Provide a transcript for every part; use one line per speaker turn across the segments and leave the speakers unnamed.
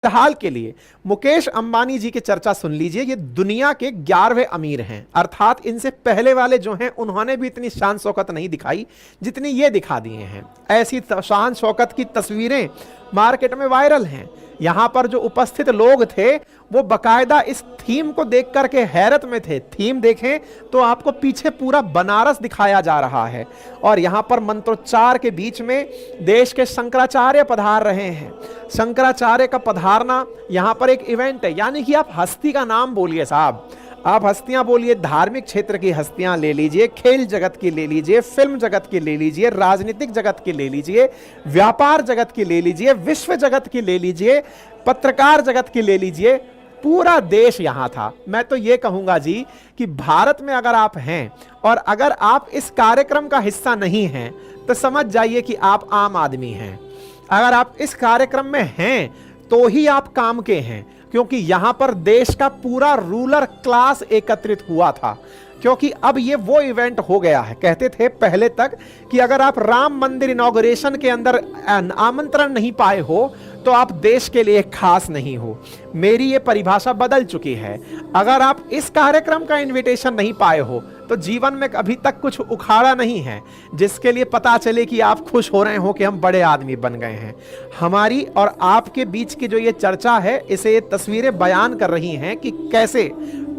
फिलहाल के लिए मुकेश अंबानी जी की चर्चा सुन लीजिए। ये दुनिया के 11वें अमीर हैं, अर्थात इनसे पहले वाले जो हैं उन्होंने भी इतनी शान शौकत नहीं दिखाई जितनी ये दिखा दिए हैं। ऐसी शान शौकत की तस्वीरें मार्केट में वायरल हैं। यहां पर जो उपस्थित लोग थे वो बकायदा इस थीम को देख करके हैरत में थे। थीम देखें तो आपको पीछे पूरा बनारस दिखाया जा रहा है और यहां पर मंत्रोच्चार के बीच में देश के शंकराचार्य पधार रहे हैं। शंकराचार्य का पधारना यहां पर एक इवेंट है, यानी कि आप हस्ती का नाम बोलिए साहब, आप हस्तियां बोलिए, धार्मिक क्षेत्र की हस्तियां ले लीजिए, खेल जगत की ले लीजिए, फिल्म जगत की ले लीजिए, राजनीतिक जगत की ले लीजिए, व्यापार जगत की ले लीजिए, विश्व जगत की ले लीजिए, पत्रकार जगत की ले लीजिए, पूरा देश यहां था। मैं तो यह कहूंगा जी कि भारत में अगर आप हैं और अगर आप इस कार्यक्रम का हिस्सा नहीं हैं तो समझ जाइए कि आप आम आदमी हैं। अगर आप इस कार्यक्रम में हैं तो ही आप काम के हैं, क्योंकि यहां पर देश का पूरा रूलर क्लास एकत्रित हुआ था। क्योंकि अब ये वो इवेंट हो गया है। कहते थे पहले तक कि अगर आप राम मंदिर इनॉग्रेशन के अंदर आमंत्रण नहीं पाए हो तो आप देश के लिए खास नहीं हो। मेरी ये परिभाषा बदल चुकी है। अगर आप इस कार्यक्रम का इनविटेशन नहीं पाए हो तो जीवन में अभी तक कुछ उखाड़ा नहीं है जिसके लिए पता चले कि आप खुश हो रहे हो कि हम बड़े आदमी बन गए हैं। हमारी और आपके बीच की जो ये चर्चा है, इसे ये तस्वीरें बयान कर रही हैं कि कैसे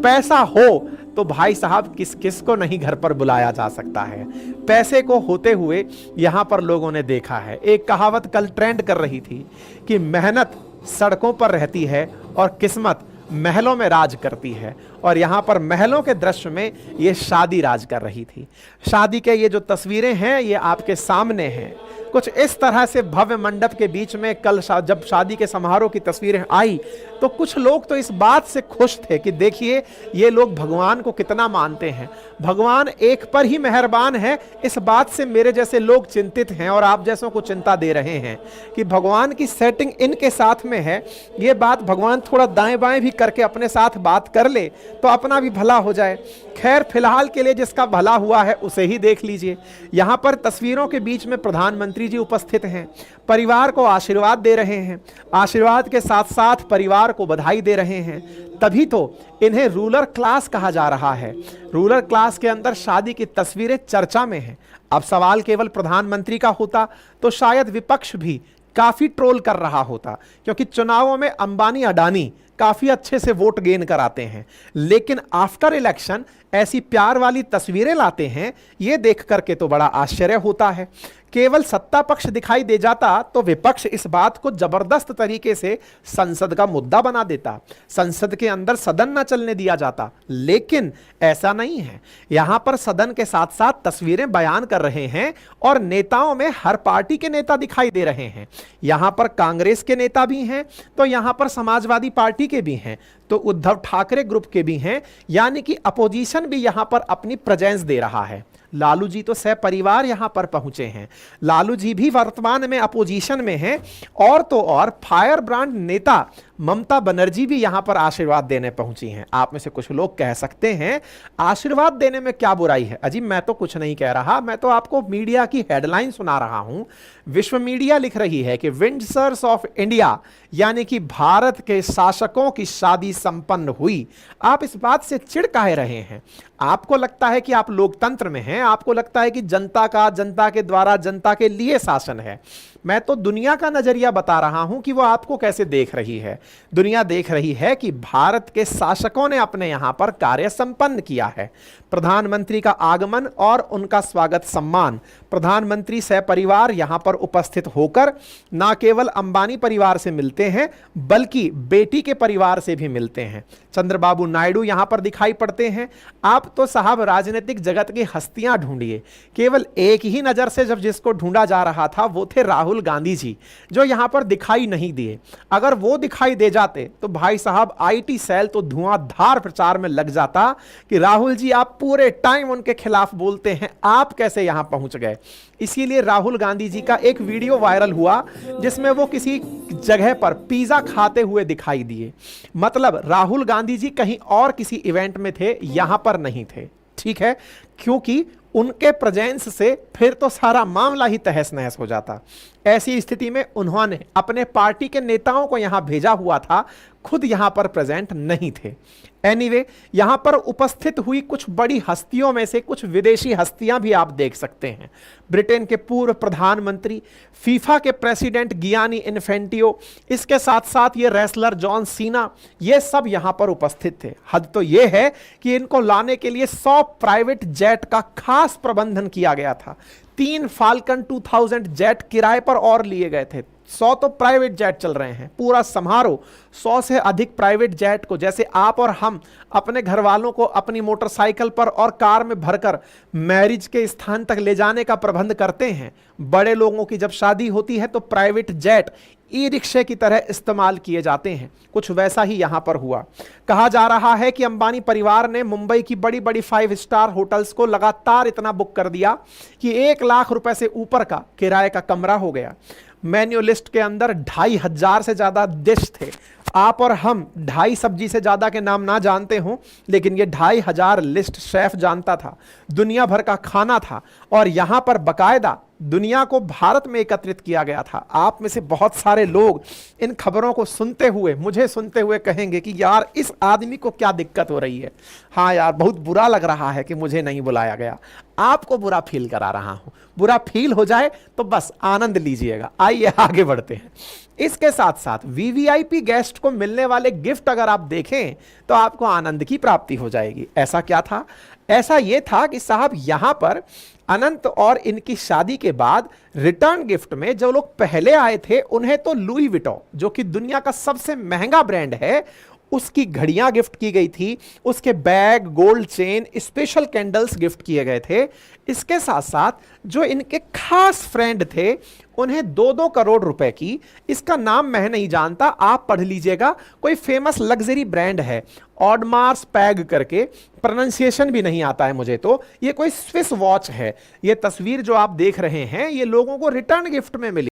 पैसा हो तो भाई साहब किस किस को नहीं घर पर बुलाया जा सकता है। पैसे को होते हुए यहां पर लोगों ने देखा है। एक कहावत कल ट्रेंड कर रही थी कि मेहनत सड़कों पर रहती है और किस्मत महलों में राज करती है, और यहां पर महलों के दृश्य में ये शादी राज कर रही थी। शादी के ये जो तस्वीरें हैं ये आपके सामने हैं। कुछ इस तरह से भव्य मंडप के बीच में कल जब शादी के समारोह की तस्वीरें आई तो कुछ लोग तो इस बात से खुश थे कि देखिए ये लोग भगवान को कितना मानते हैं, भगवान एक पर ही मेहरबान है। इस बात से मेरे जैसे लोग चिंतित हैं और आप जैसों को चिंता दे रहे हैं कि भगवान की सेटिंग इनके साथ में है। ये बात भगवान थोड़ा दाएं बाएं भी करके अपने साथ बात कर ले तो अपना भी भला हो जाए। खैर फिलहाल के लिए जिसका भला हुआ है उसे ही देख लीजिए। यहां पर तस्वीरों के बीच में प्रधानमंत्री जी उपस्थित हैं, परिवार को आशीर्वाद दे रहे हैं, आशीर्वाद के साथ साथ परिवार को बधाई दे रहे हैं। तभी तो इन्हें रूलर क्लास कहा जा रहा है। रूलर क्लास के अंदर शादी की तस्वीरें चर्चा में हैं। अब सवाल केवल प्रधानमंत्री का होता तो शायद विपक्ष भी काफी ट्रोल कर रहा होता, क्योंकि चुनावों में अंबानी अडानी काफी अच्छे से वोट गेन कराते हैं, लेकिन आफ्टर इलेक्शन ऐसी प्यार वाली तस्वीरें लाते हैं, ये देख करके तो बड़ा आश्चर्य होता है। केवल सत्ता पक्ष दिखाई दे जाता तो विपक्ष इस बात को जबरदस्त तरीके से संसद का मुद्दा बना देता, संसद के अंदर सदन न चलने दिया जाता, लेकिन ऐसा नहीं है। यहां पर सदन के साथ साथ तस्वीरें बयान कर रहे हैं और नेताओं में हर पार्टी के नेता दिखाई दे रहे हैं। यहां पर कांग्रेस के नेता भी हैं तो यहां पर समाजवादी पार्टी के भी हैं, तो उद्धव ठाकरे ग्रुप के भी हैं, यानी कि अपोजिशन भी यहां पर अपनी प्रेजेंस दे रहा है। लालू जी तो सहपरिवार यहां पर पहुंचे हैं, लालू जी भी वर्तमान में अपोजिशन में हैं, और तो और फायर ब्रांड नेता ममता बनर्जी भी यहां पर आशीर्वाद देने पहुंची हैं। आप में से कुछ लोग कह सकते हैं आशीर्वाद देने में क्या बुराई है। अजी मैं तो कुछ नहीं कह रहा, मैं तो आपको मीडिया की हेडलाइन सुना रहा हूं। विश्व मीडिया लिख रही है कि विंडसर्स ऑफ इंडिया, यानी कि भारत के शासकों की शादी संपन्न हुई। आप इस बात से चिढ़ काहे रहे हैं? आपको लगता है कि आप लोकतंत्र में हैं, आपको लगता है कि जनता का, जनता के द्वारा, जनता के लिए शासन है। मैं तो दुनिया का नजरिया बता रहा हूं कि वो आपको कैसे देख रही है। दुनिया देख रही है कि भारत के शासकों ने अपने यहां पर कार्य संपन्न किया है। प्रधानमंत्री का आगमन और उनका स्वागत सम्मान, प्रधानमंत्री सहपरिवार यहां पर उपस्थित होकर ना केवल अंबानी परिवार से मिलते हैं बल्कि बेटी के परिवार से भी मिलते हैं। चंद्रबाबू नायडू यहां पर दिखाई पड़ते हैं। आप तो साहब राजनीतिक जगत की हस्तियां ढूंढिए, केवल एक ही नजर से जब जिसको ढूंढा जा रहा था वो थे राहुल गांधी जी, जो यहां पर दिखाई नहीं दिए। अगर वो दिखाई दे जाते तो भाई साहब आईटी सेल तो धुआंधार प्रचार में लग जाता कि राहुल जी आप पूरे टाइम उनके खिलाफ बोलते हैं, आप कैसे यहां पहुंच गए। इसीलिए राहुल गांधी जी का एक वीडियो वायरल हुआ जिसमें वो किसी जगह पर पिज्जा खाते हुए दिखाई दिए। मतलब राहुल गांधी जी कहीं और किसी इवेंट में थे, यहां पर नहीं थे। ठीक है, क्योंकि उनके प्रेजेंस से फिर तो सारा मामला ही तहस नहस हो जाता। ऐसी स्थिति में उन्होंने अपने पार्टी के नेताओं को यहां भेजा हुआ था, खुद यहां पर प्रेजेंट नहीं थे। एनीवे, यहां पर उपस्थित हुई कुछ बड़ी हस्तियों में से कुछ विदेशी हस्तियां भी आप देख सकते हैं। ब्रिटेन के पूर्व प्रधानमंत्री, फीफा के प्रेसिडेंट गियानी इन्फेंटियो, इसके साथ साथ ये रेसलर जॉन सीना, ये सब यहां पर उपस्थित थे। हद तो ये है कि इनको लाने के लिए 100 प्राइवेट जेट का खास प्रबंधन किया गया था। 3 फाल्कन 2000 जेट किराए पर और लिए गए थे। 100 तो प्राइवेट जेट चल रहे हैं, पूरा समारोह 100 से अधिक प्राइवेट जेट को, जैसे आप और हम अपने घर वालों को अपनी मोटरसाइकिल पर और कार में भरकर मैरिज के स्थान तक ले जाने का प्रबंध करते हैं, बड़े लोगों की जब शादी होती है तो प्राइवेट जेट ई रिक्शे की तरह इस्तेमाल किए जाते हैं। कुछ वैसा ही यहां पर हुआ। कहा जा रहा है कि अंबानी परिवार ने मुंबई की बड़ी बड़ी 5 स्टार होटल्स को लगातार इतना बुक कर दिया कि 1 लाख रुपए से ऊपर का किराए का कमरा हो गया। मेन्यू लिस्ट के अंदर 2500 से ज्यादा डिश थे। आप और हम 2.5 सब्जी से ज्यादा के नाम ना जानते हों, लेकिन ये 2500 लिस्ट शेफ जानता था। दुनिया भर का खाना था और यहां पर बकायदा दुनिया को भारत में एकत्रित किया गया था। आप में से बहुत सारे लोग इन खबरों को सुनते हुए, मुझे सुनते हुए कहेंगे कि यार इस आदमी को क्या दिक्कत हो रही है। हाँ यार, बहुत बुरा लग रहा है कि मुझे नहीं बुलाया गया। आपको बुरा फील करा रहा हूं, बुरा फील हो जाए तो बस आनंद लीजिएगा। आइए आगे बढ़ते हैं। इसके साथ साथ वीवीआईपी गेस्ट को मिलने वाले गिफ्ट अगर आप देखें तो आपको आनंद की प्राप्ति हो जाएगी। ऐसा क्या था? ऐसा यह था कि साहब यहां पर अनंत और इनकी शादी के बाद रिटर्न गिफ्ट में जो लोग पहले आए थे उन्हें तो लुई विटो, जो कि दुनिया का सबसे महंगा ब्रांड है, उसकी घड़ियां गिफ्ट की गई थी, उसके bag, gold chain, special candles gift किए गए थे। इसके साथ साथ जो इनके खास फ्रेंड थे उन्हें 2-2 करोड़ रुपए की, इसका नाम मैं नहीं जानता, आप पढ़ लीजिएगा, कोई फेमस लग्जरी ब्रांड है, ऑडमार्स पैग करके, प्रोनाउंसिएशन भी नहीं आता है मुझे, तो ये कोई स्विस वॉच है। ये तस्वीर जो आप देख रहे हैं ये लोगों को रिटर्न गिफ्ट में मिली।